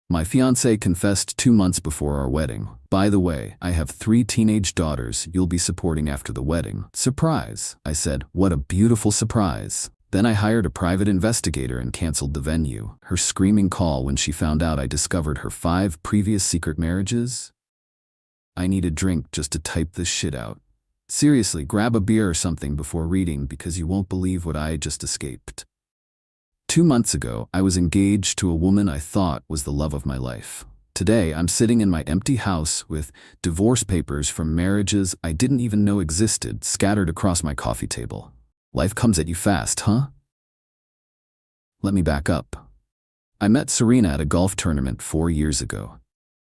My fiancé confessed 2 months before our wedding. By the way, I have 3 teenage daughters you'll be supporting after the wedding. Surprise, I said. What a beautiful surprise. Then I hired a private investigator and canceled the venue. Her screaming call when she found out I discovered her 5 previous secret marriages. I need a drink just to type this shit out. Seriously, grab a beer or something before reading because you won't believe what I just escaped. 2 months ago, I was engaged to a woman I thought was the love of my life. Today, I'm sitting in my empty house with divorce papers from marriages I didn't even know existed scattered across my coffee table. Life comes at you fast, huh? Let me back up. I met Serena at a golf tournament 4 years ago.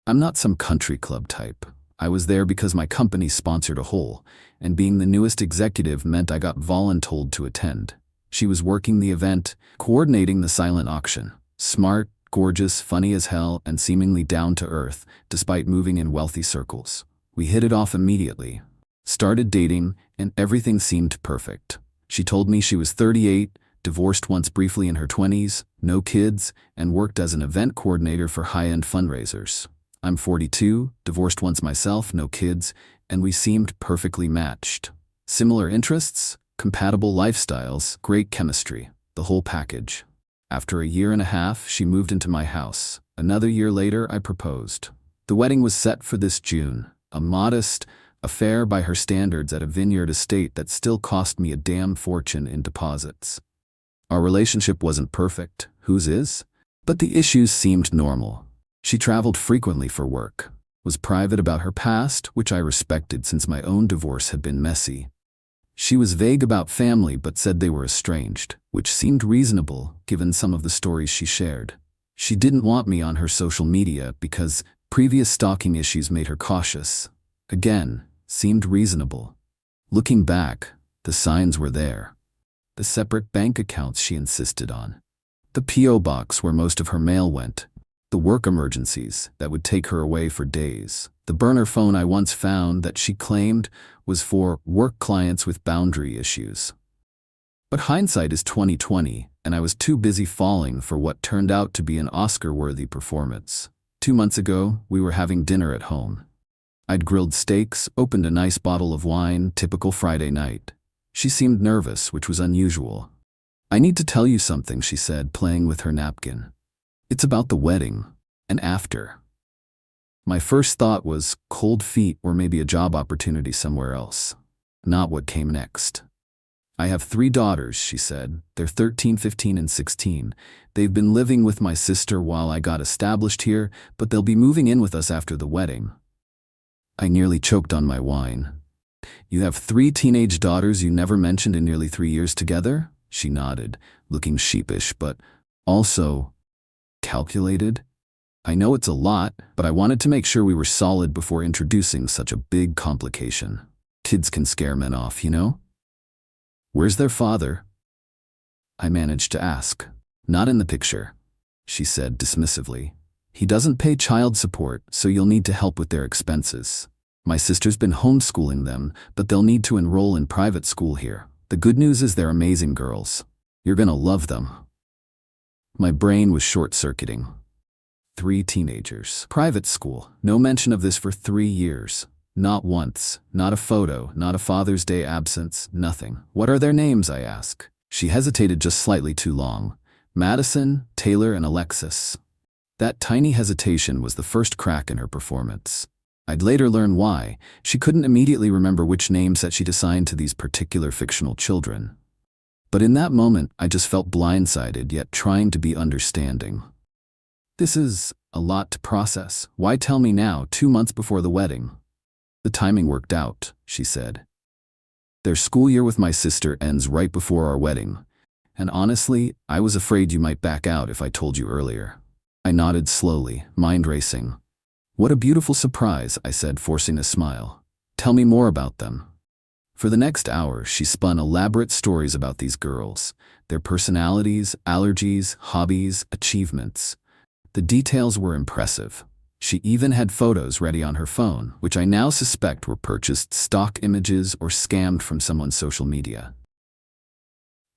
I'm not some country club type. I was there because my company sponsored a hole, and being the newest executive meant I got voluntold to attend. She was working the event, coordinating the silent auction. Smart, gorgeous, funny as hell, and seemingly down to earth, despite moving in wealthy circles. We hit it off immediately. Started dating, and everything seemed perfect. She told me she was 38, divorced once briefly in her 20s, no kids, and worked as an event coordinator for high-end fundraisers. I'm 42, divorced once myself, no kids, and we seemed perfectly matched. Similar interests, compatible lifestyles, great chemistry, the whole package. After 1.5 years, she moved into my house. Another year later, I proposed. The wedding was set for this June, a modest affair by her standards at a vineyard estate that still cost me a damn fortune in deposits. Our relationship wasn't perfect, whose is? But the issues seemed normal. She traveled frequently for work, was private about her past, which I respected since my own divorce had been messy. She was vague about family but said they were estranged, which seemed reasonable given some of the stories she shared. She didn't want me on her social media because previous stalking issues made her cautious. Again, seemed reasonable. Looking back, the signs were there. The separate bank accounts she insisted on. The P.O. box where most of her mail went. The work emergencies that would take her away for days. The burner phone I once found that she claimed was for work clients with boundary issues. But hindsight is 20/20, and I was too busy falling for what turned out to be an Oscar-worthy performance. 2 months ago, we were having dinner at home. I'd grilled steaks, opened a nice bottle of wine, typical Friday night. She seemed nervous, which was unusual. "I need to tell you something," she said, playing with her napkin. "It's about the wedding, and after." My first thought was cold feet or maybe a job opportunity somewhere else. Not what came next. "I have 3 daughters," she said. "They're 13, 15, and 16. They've been living with my sister while I got established here, but they'll be moving in with us after the wedding." I nearly choked on my wine. "You have 3 teenage daughters you never mentioned in nearly 3 years together?" She nodded, looking sheepish, but also calculated. "I know it's a lot, but I wanted to make sure we were solid before introducing such a big complication. Kids can scare men off, you know?" "Where's their father?" I managed to ask. "Not in the picture," she said dismissively. "He doesn't pay child support, so you'll need to help with their expenses. My sister's been homeschooling them, but they'll need to enroll in private school here. The good news is they're amazing girls. You're gonna love them." My brain was short-circuiting. 3 teenagers. Private school. No mention of this for 3 years. Not once. Not a photo. Not a Father's Day absence. Nothing. "What are their names?" I asked. She hesitated just slightly too long. "Madison, Taylor, and Alexis." That tiny hesitation was the first crack in her performance. I'd later learn why. She couldn't immediately remember which names that she'd assigned to these particular fictional children. But in that moment, I just felt blindsided, yet trying to be understanding. "This is a lot to process. Why tell me now, 2 months before the wedding?" "The timing worked out," she said. "Their school year with my sister ends right before our wedding. And honestly, I was afraid you might back out if I told you earlier." I nodded slowly, mind racing. "What a beautiful surprise," I said, forcing a smile. "Tell me more about them." For the next hour, she spun elaborate stories about these girls, their personalities, allergies, hobbies, achievements. The details were impressive. She even had photos ready on her phone, which I now suspect were purchased stock images or scammed from someone's social media.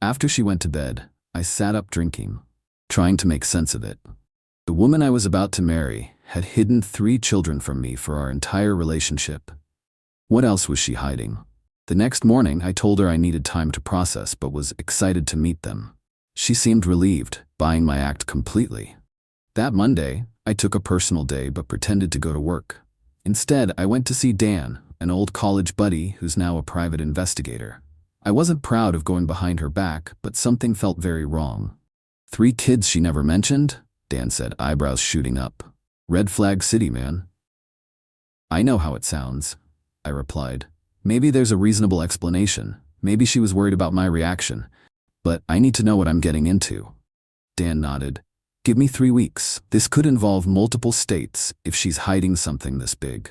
After she went to bed, I sat up drinking, trying to make sense of it. The woman I was about to marry had hidden 3 children from me for our entire relationship. What else was she hiding? The next morning, I told her I needed time to process but was excited to meet them. She seemed relieved, buying my act completely. That Monday, I took a personal day but pretended to go to work. Instead, I went to see Dan, an old college buddy who's now a private investigator. I wasn't proud of going behind her back, but something felt very wrong. 3 kids she never mentioned? Dan said, eyebrows shooting up. Red flag city, man. I know how it sounds, I replied. Maybe there's a reasonable explanation. Maybe she was worried about my reaction. But I need to know what I'm getting into. Dan nodded. Give me 3 weeks. This could involve multiple states if she's hiding something this big.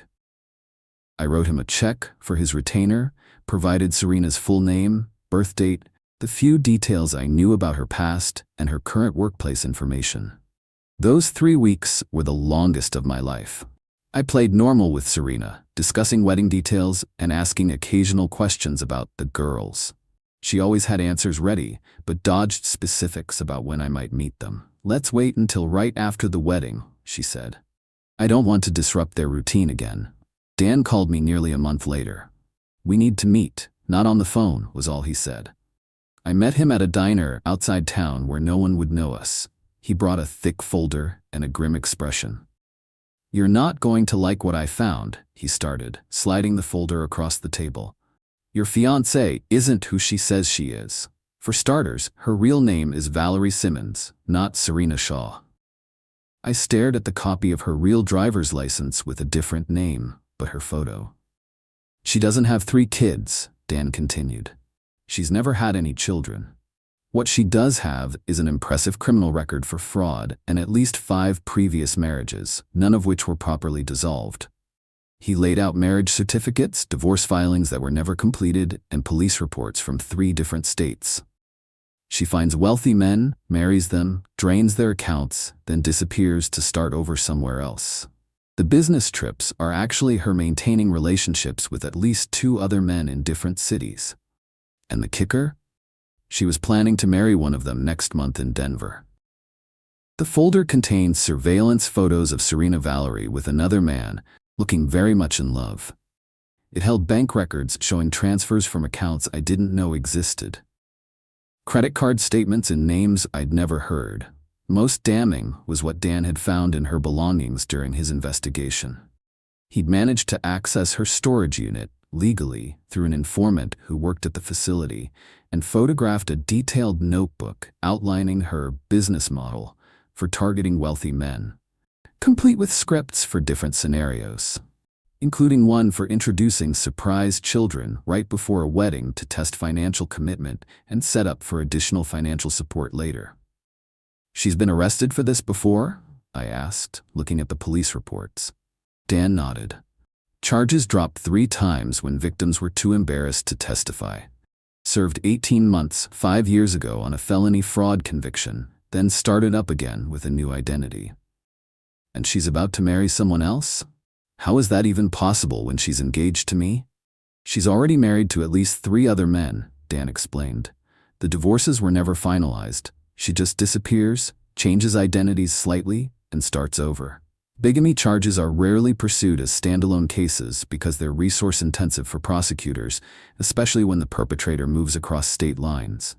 I wrote him a check for his retainer, provided Serena's full name, birth date, the few details I knew about her past, and her current workplace information. Those 3 weeks were the longest of my life. I played normal with Serena, discussing wedding details and asking occasional questions about the girls. She always had answers ready, but dodged specifics about when I might meet them. Let's wait until right after the wedding, she said. I don't want to disrupt their routine again. Dan called me nearly a month later. We need to meet, not on the phone, was all he said. I met him at a diner outside town where no one would know us. He brought a thick folder and a grim expression. You're not going to like what I found, he started, sliding the folder across the table. Your fiancée isn't who she says she is. For starters, her real name is Valerie Simmons, not Serena Shaw. I stared at the copy of her real driver's license with a different name, but her photo. She doesn't have 3 kids, Dan continued. She's never had any children. What she does have is an impressive criminal record for fraud and at least 5 previous marriages, none of which were properly dissolved. He laid out marriage certificates, divorce filings that were never completed, and police reports from 3 different states. She finds wealthy men, marries them, drains their accounts, then disappears to start over somewhere else. The business trips are actually her maintaining relationships with at least 2 other men in different cities. And the kicker? She was planning to marry one of them next month in Denver. The folder contained surveillance photos of Serena Valerie with another man, looking very much in love. It held bank records showing transfers from accounts I didn't know existed. Credit card statements in names I'd never heard. Most damning was what Dan had found in her belongings during his investigation. He'd managed to access her storage unit legally through an informant who worked at the facility and photographed a detailed notebook outlining her business model for targeting wealthy men, complete with scripts for different scenarios, including one for introducing surprise children right before a wedding to test financial commitment and set up for additional financial support later. She's been arrested for this before? I asked, looking at the police reports. Dan nodded. Charges dropped 3 times when victims were too embarrassed to testify. Served 18 months 5 years ago on a felony fraud conviction, then started up again with a new identity. And she's about to marry someone else? How is that even possible when she's engaged to me? She's already married to at least 3 other men, Dan explained. The divorces were never finalized. She just disappears, changes identities slightly, and starts over. Bigamy charges are rarely pursued as standalone cases because they're resource-intensive for prosecutors, especially when the perpetrator moves across state lines.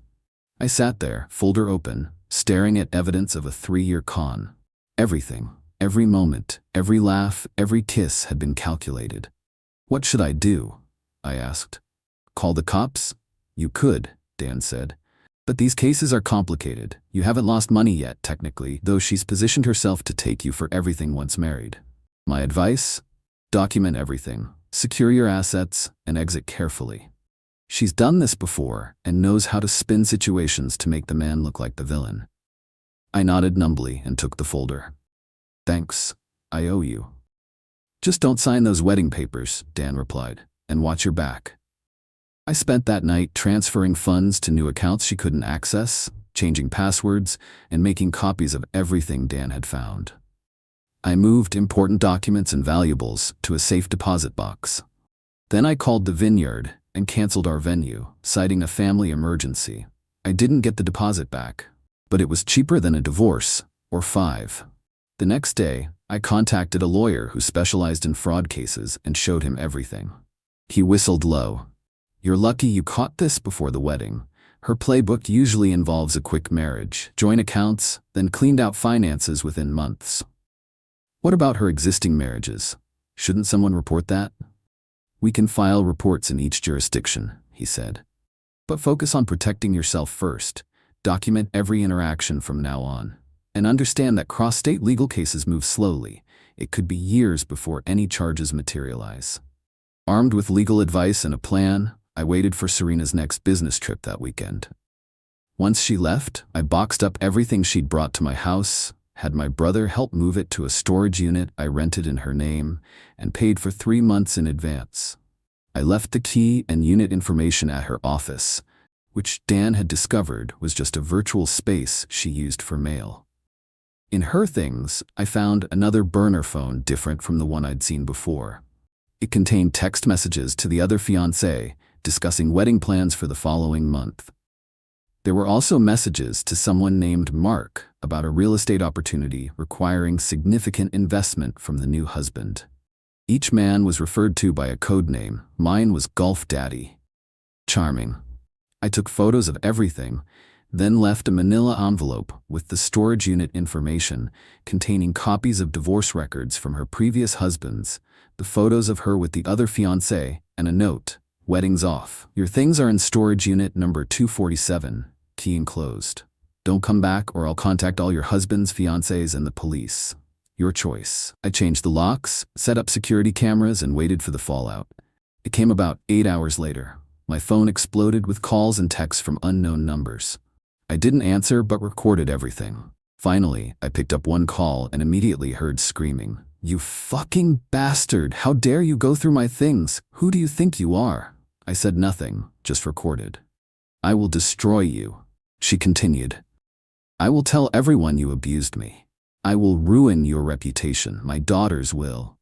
I sat there, folder open, staring at evidence of a 3-year con. Everything, every moment, every laugh, every kiss had been calculated. What should I do? I asked. Call the cops? You could, Dan said. But these cases are complicated. You haven't lost money yet, technically, though she's positioned herself to take you for everything once married. My advice? Document everything, secure your assets, and exit carefully. She's done this before and knows how to spin situations to make the man look like the villain. I nodded numbly and took the folder. Thanks. I owe you. Just don't sign those wedding papers, Dan replied, and watch your back. I spent that night transferring funds to new accounts she couldn't access, changing passwords, and making copies of everything Dan had found. I moved important documents and valuables to a safe deposit box. Then I called the vineyard and canceled our venue, citing a family emergency. I didn't get the deposit back, but it was cheaper than a divorce, or 5. The next day, I contacted a lawyer who specialized in fraud cases and showed him everything. He whistled low. "You're lucky you caught this before the wedding. Her playbook usually involves a quick marriage, joint accounts, then cleaned out finances within months." "What about her existing marriages? Shouldn't someone report that?" "We can file reports in each jurisdiction," he said. "But focus on protecting yourself first. Document every interaction from now on. And understand that cross-state legal cases move slowly. It could be years before any charges materialize." Armed with legal advice and a plan, I waited for Serena's next business trip that weekend. Once she left, I boxed up everything she'd brought to my house, had my brother help move it to a storage unit I rented in her name, and paid for 3 months in advance. I left the key and unit information at her office, which Dan had discovered was just a virtual space she used for mail. In her things, I found another burner phone different from the one I'd seen before. It contained text messages to the other fiancé discussing wedding plans for the following month. There were also messages to someone named Mark about a real estate opportunity requiring significant investment from the new husband. Each man was referred to by a code name. Mine was Golf Daddy. Charming. I took photos of everything, then left a manila envelope with the storage unit information containing copies of divorce records from her previous husbands, the photos of her with the other fiancé, and a note: "Wedding's off. Your things are in storage unit number 247, key enclosed. Don't come back or I'll contact all your husbands, fiancés, and the police. Your choice." I changed the locks, set up security cameras, and waited for the fallout. It came about 8 hours later. My phone exploded with calls and texts from unknown numbers. I didn't answer but recorded everything. Finally, I picked up one call and immediately heard screaming. "You fucking bastard! How dare you go through my things? Who do you think you are?" I said nothing, just recorded. "I will destroy you," she continued. "I will tell everyone you abused me. I will ruin your reputation. My daughters will."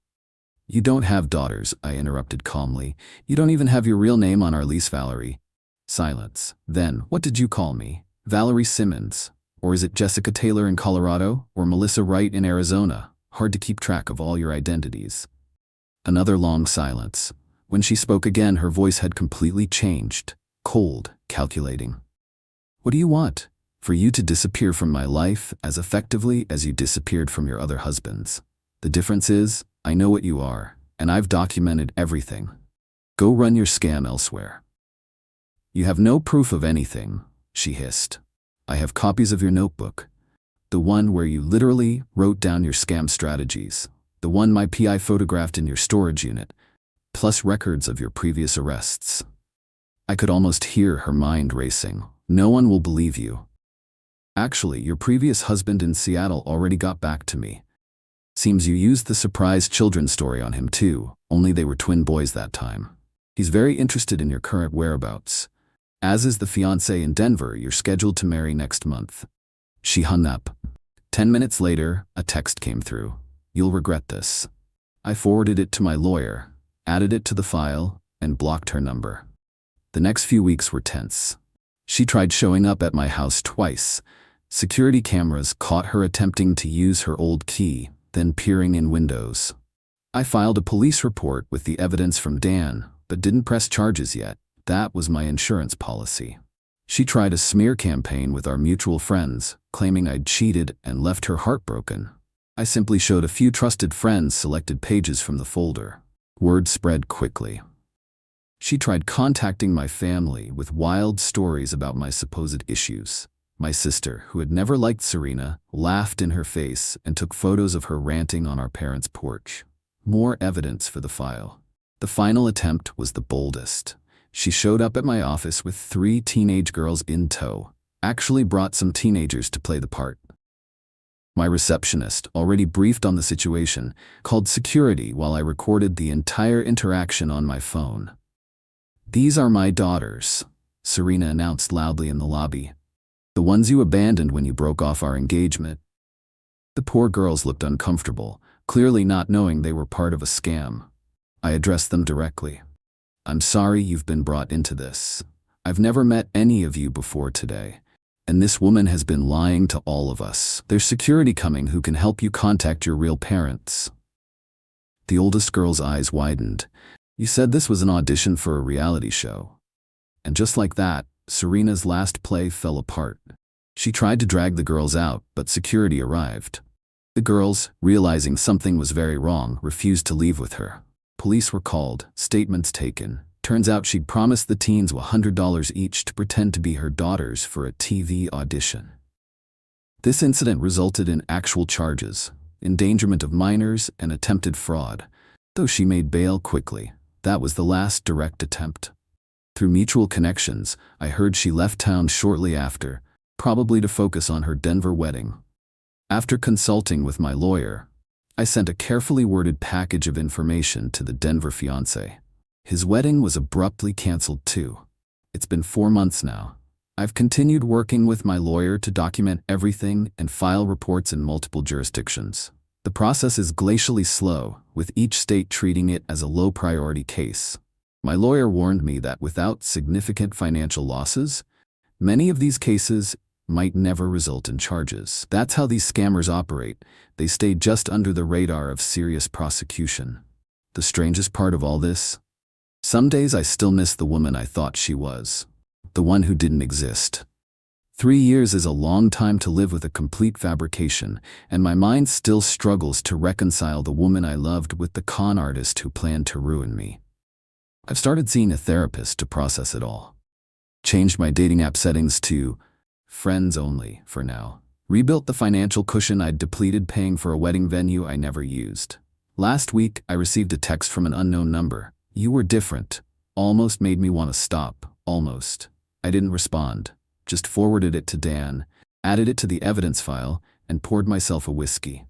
"You don't have daughters," I interrupted calmly. "You don't even have your real name on our lease, Valerie." Silence. "Then, what did you call me? Valerie Simmons? Or is it Jessica Taylor in Colorado? Or Melissa Wright in Arizona? Hard to keep track of all your identities." Another long silence. When she spoke again, her voice had completely changed. Cold, calculating. "What do you want? For you to disappear from my life as effectively as you disappeared from your other husbands. The difference is, I know what you are, and I've documented everything. Go run your scam elsewhere." "You have no proof of anything," she hissed. "I have copies of your notebook. The one where you literally wrote down your scam strategies. The one my PI photographed in your storage unit. Plus records of your previous arrests." I could almost hear her mind racing. "No one will believe you. Actually, your previous husband in Seattle already got back to me. Seems you used the surprise children's story on him too, only they were twin boys that time. He's very interested in your current whereabouts. As is the fiancé in Denver you're scheduled to marry next month." She hung up. 10 minutes later, a text came through. "You'll regret this." I forwarded it to my lawyer, added it to the file, and blocked her number. The next few weeks were tense. She tried showing up at my house twice. Security cameras caught her attempting to use her old key, then peering in windows. I filed a police report with the evidence from Dan, but didn't press charges yet. That was my insurance policy. She tried a smear campaign with our mutual friends, claiming I'd cheated and left her heartbroken. I simply showed a few trusted friends selected pages from the folder. Word spread quickly. She tried contacting my family with wild stories about my supposed issues. My sister, who had never liked Serena, laughed in her face and took photos of her ranting on our parents' porch. More evidence for the file. The final attempt was the boldest. She showed up at my office with 3 teenage girls in tow. Actually brought some teenagers to play the part. My receptionist, already briefed on the situation, called security while I recorded the entire interaction on my phone. "These are my daughters," Serena announced loudly in the lobby. "The ones you abandoned when you broke off our engagement." The poor girls looked uncomfortable, clearly not knowing they were part of a scam. I addressed them directly. "I'm sorry you've been brought into this. I've never met any of you before today, And this woman has been lying to all of us. There's security coming who can help you contact your real parents." The oldest girl's eyes widened. "You said this was an audition for a reality show." And just like that, Serena's last play fell apart. She tried to drag the girls out, but security arrived. The girls, realizing something was very wrong, refused to leave with her. Police were called, statements taken. Turns out she'd promised the teens $100 each to pretend to be her daughters for a TV audition. This incident resulted in actual charges, endangerment of minors, and attempted fraud. Though she made bail quickly, that was the last direct attempt. Through mutual connections, I heard she left town shortly after, probably to focus on her Denver wedding. After consulting with my lawyer, I sent a carefully worded package of information to the Denver fiancé. His wedding was abruptly canceled too. It's been 4 months now. I've continued working with my lawyer to document everything and file reports in multiple jurisdictions. The process is glacially slow, with each state treating it as a low-priority case. My lawyer warned me that without significant financial losses, many of these cases might never result in charges. That's how these scammers operate. They stay just under the radar of serious prosecution. The strangest part of all this? Some days I still miss the woman I thought she was. The one who didn't exist. 3 years is a long time to live with a complete fabrication, and my mind still struggles to reconcile the woman I loved with the con artist who planned to ruin me. I've started seeing a therapist to process it all. Changed my dating app settings to friends only for now. Rebuilt the financial cushion I'd depleted paying for a wedding venue I never used. Last week, I received a text from an unknown number. "You were different." Almost made me want to stop. Almost. I didn't respond. Just forwarded it to Dan, added it to the evidence file, and poured myself a whiskey.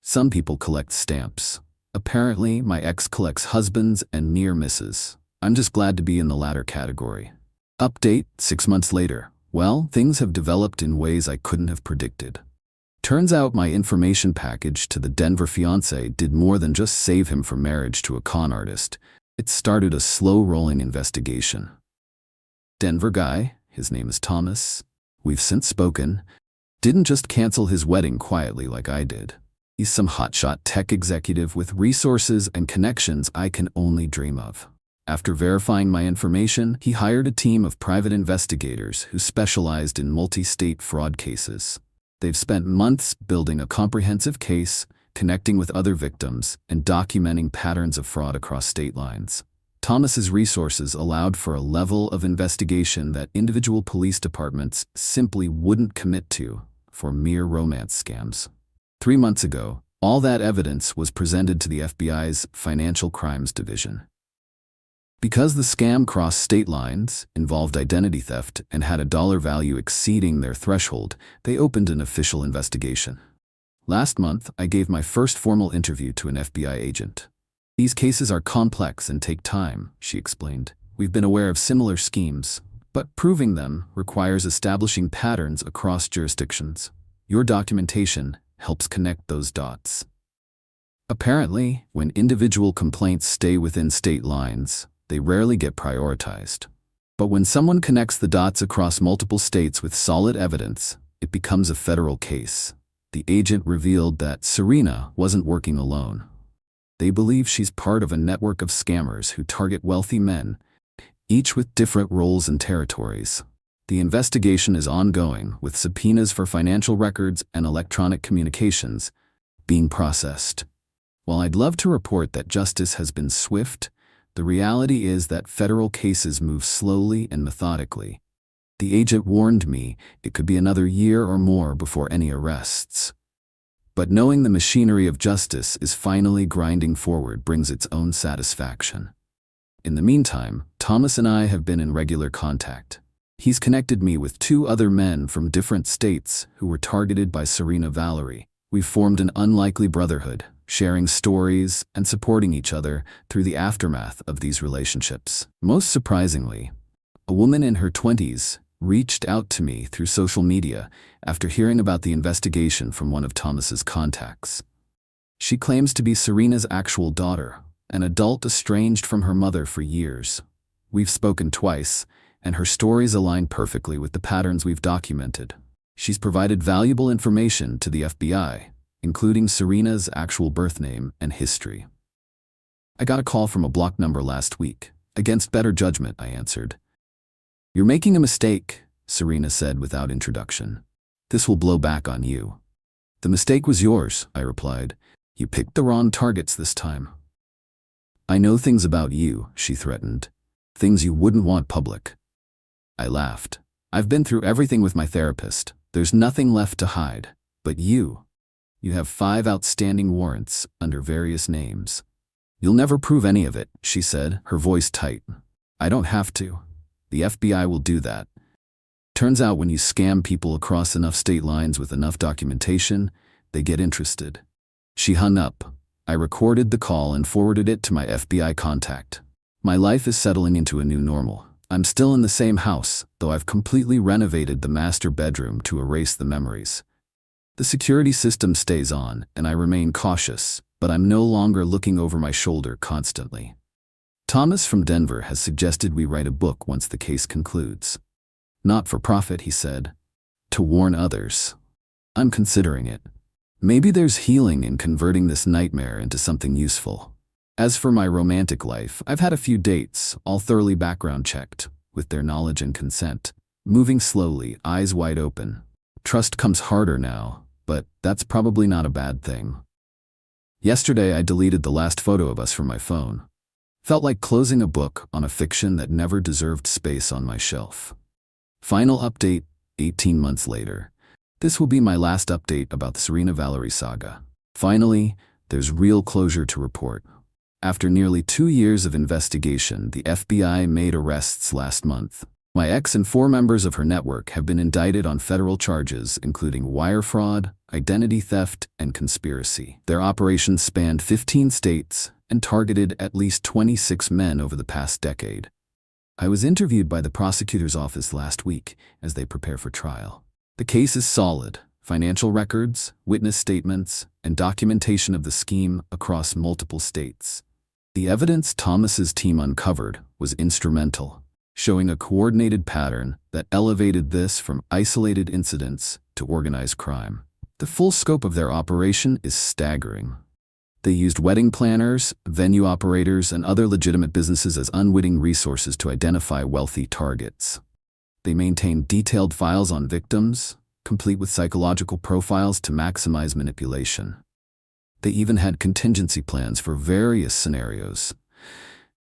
Some people collect stamps. Apparently, my ex collects husbands and near misses. I'm just glad to be in the latter category. Update, 6 months later. Well, things have developed in ways I couldn't have predicted. Turns out my information package to the Denver fiancé did more than just save him from marriage to a con artist. It started a slow-rolling investigation. Denver guy, his name is Thomas, we've since spoken, didn't just cancel his wedding quietly like I did. He's some hotshot tech executive with resources and connections I can only dream of. After verifying my information, he hired a team of private investigators who specialized in multi-state fraud cases. They've spent months building a comprehensive case, connecting with other victims, and documenting patterns of fraud across state lines. Thomas's resources allowed for a level of investigation that individual police departments simply wouldn't commit to for mere romance scams. 3 months ago, all that evidence was presented to the FBI's Financial Crimes Division. Because the scam crossed state lines, involved identity theft, and had a dollar value exceeding their threshold, they opened an official investigation. Last month, I gave my first formal interview to an FBI agent. "These cases are complex and take time," she explained. "We've been aware of similar schemes, but proving them requires establishing patterns across jurisdictions. Your documentation helps connect those dots." Apparently, when individual complaints stay within state lines, they rarely get prioritized. But when someone connects the dots across multiple states with solid evidence, it becomes a federal case. The agent revealed that Serena wasn't working alone. They believe she's part of a network of scammers who target wealthy men, each with different roles and territories. The investigation is ongoing, with subpoenas for financial records and electronic communications being processed. While I'd love to report that justice has been swift, the reality is that federal cases move slowly and methodically. The agent warned me it could be another year or more before any arrests. But knowing the machinery of justice is finally grinding forward brings its own satisfaction. In the meantime, Thomas and I have been in regular contact. He's connected me with 2 other men from different states who were targeted by Serena Valerie. We've formed an unlikely brotherhood, sharing stories and supporting each other through the aftermath of these relationships. Most surprisingly, a woman in her 20s reached out to me through social media after hearing about the investigation from one of Thomas's contacts. She claims to be Serena's actual daughter, an adult estranged from her mother for years. We've spoken twice, and her stories align perfectly with the patterns we've documented. She's provided valuable information to the FBI, including Serena's actual birth name and history. I got a call from a blocked number last week. Against better judgment, I answered. You're making a mistake, Serena said without introduction. This will blow back on you. The mistake was yours, I replied. You picked the wrong targets this time. I know things about you, she threatened. Things you wouldn't want public. I laughed. I've been through everything with my therapist. There's nothing left to hide. But you have 5 outstanding warrants under various names. You'll never prove any of it, she said, her voice tight. I don't have to. The FBI will do that. Turns out when you scam people across enough state lines with enough documentation, they get interested. She hung up. I recorded the call and forwarded it to my FBI contact. My life is settling into a new normal. I'm still in the same house, though I've completely renovated the master bedroom to erase the memories. The security system stays on, and I remain cautious, but I'm no longer looking over my shoulder constantly. Thomas from Denver has suggested we write a book once the case concludes. Not for profit, he said. To warn others. I'm considering it. Maybe there's healing in converting this nightmare into something useful. As for my romantic life, I've had a few dates, all thoroughly background checked, with their knowledge and consent. Moving slowly, eyes wide open. Trust comes harder now, but that's probably not a bad thing. Yesterday, I deleted the last photo of us from my phone. Felt like closing a book on a fiction that never deserved space on my shelf. Final update, 18 months later. This will be my last update about the Serena Valerie saga. Finally, there's real closure to report. After nearly 2 years of investigation, the FBI made arrests last month. My ex and 4 members of her network have been indicted on federal charges, including wire fraud, identity theft, and conspiracy. Their operations spanned 15 states and targeted at least 26 men over the past decade. I was interviewed by the prosecutor's office last week as they prepare for trial. The case is solid. Financial records, witness statements, and documentation of the scheme across multiple states. The evidence Thomas's team uncovered was instrumental, showing a coordinated pattern that elevated this from isolated incidents to organized crime. The full scope of their operation is staggering. They used wedding planners, venue operators, and other legitimate businesses as unwitting resources to identify wealthy targets. They maintained detailed files on victims, complete with psychological profiles to maximize manipulation. They even had contingency plans for various scenarios,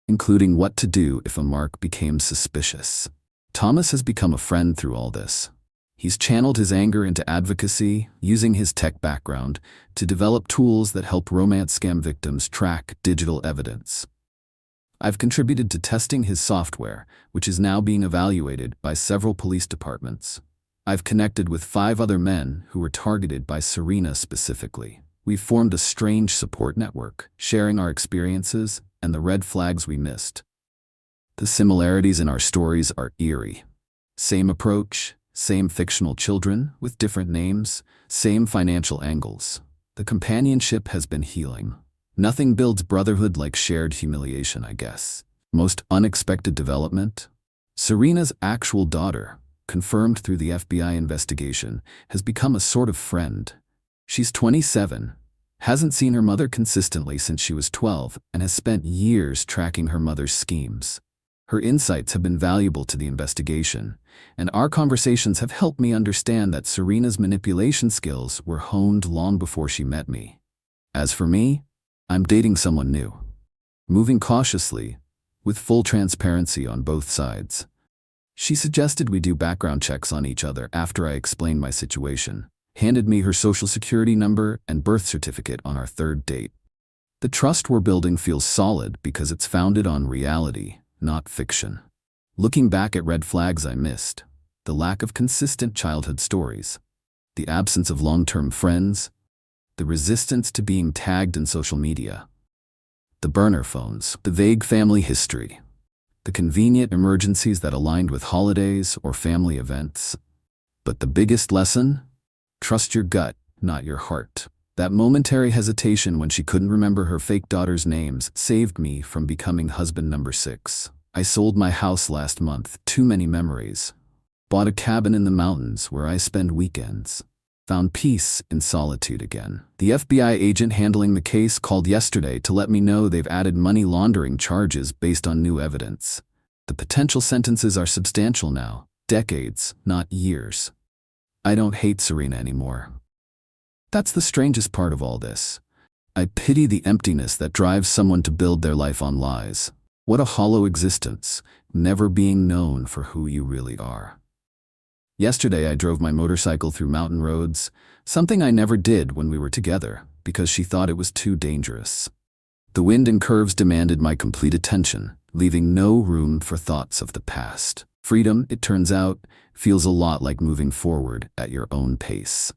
including what to do if a mark became suspicious. Thomas has become a friend through all this. He's channeled his anger into advocacy, using his tech background to develop tools that help romance scam victims track digital evidence. I've contributed to testing his software, which is now being evaluated by several police departments. I've connected with 5 other men who were targeted by Serena specifically. We've formed a strange support network, sharing our experiences and the red flags we missed. The similarities in our stories are eerie. Same approach, same fictional children with different names, same financial angles. The companionship has been healing. Nothing builds brotherhood like shared humiliation, I guess. Most unexpected development? Serena's actual daughter, confirmed through the FBI investigation, has become a sort of friend. She's 27, hasn't seen her mother consistently since she was 12, and has spent years tracking her mother's schemes. Her insights have been valuable to the investigation, and our conversations have helped me understand that Serena's manipulation skills were honed long before she met me. As for me, I'm dating someone new. Moving cautiously, with full transparency on both sides. She suggested we do background checks on each other after I explained my situation, handed me her social security number and birth certificate on our 3rd date. The trust we're building feels solid because it's founded on reality, not fiction. Looking back at red flags I missed, the lack of consistent childhood stories, the absence of long-term friends, the resistance to being tagged in social media, the burner phones, the vague family history, the convenient emergencies that aligned with holidays or family events. But the biggest lesson? Trust your gut, not your heart. That momentary hesitation when she couldn't remember her fake daughter's names saved me from becoming husband number 6. I sold my house last month, too many memories. Bought a cabin in the mountains where I spend weekends. Found peace in solitude again. The FBI agent handling the case called yesterday to let me know they've added money laundering charges based on new evidence. The potential sentences are substantial now. Decades, not years. I don't hate Serena anymore. That's the strangest part of all this. I pity the emptiness that drives someone to build their life on lies. What a hollow existence, never being known for who you really are. Yesterday I drove my motorcycle through mountain roads, something I never did when we were together, because she thought it was too dangerous. The wind and curves demanded my complete attention, leaving no room for thoughts of the past. Freedom, it turns out, feels a lot like moving forward at your own pace.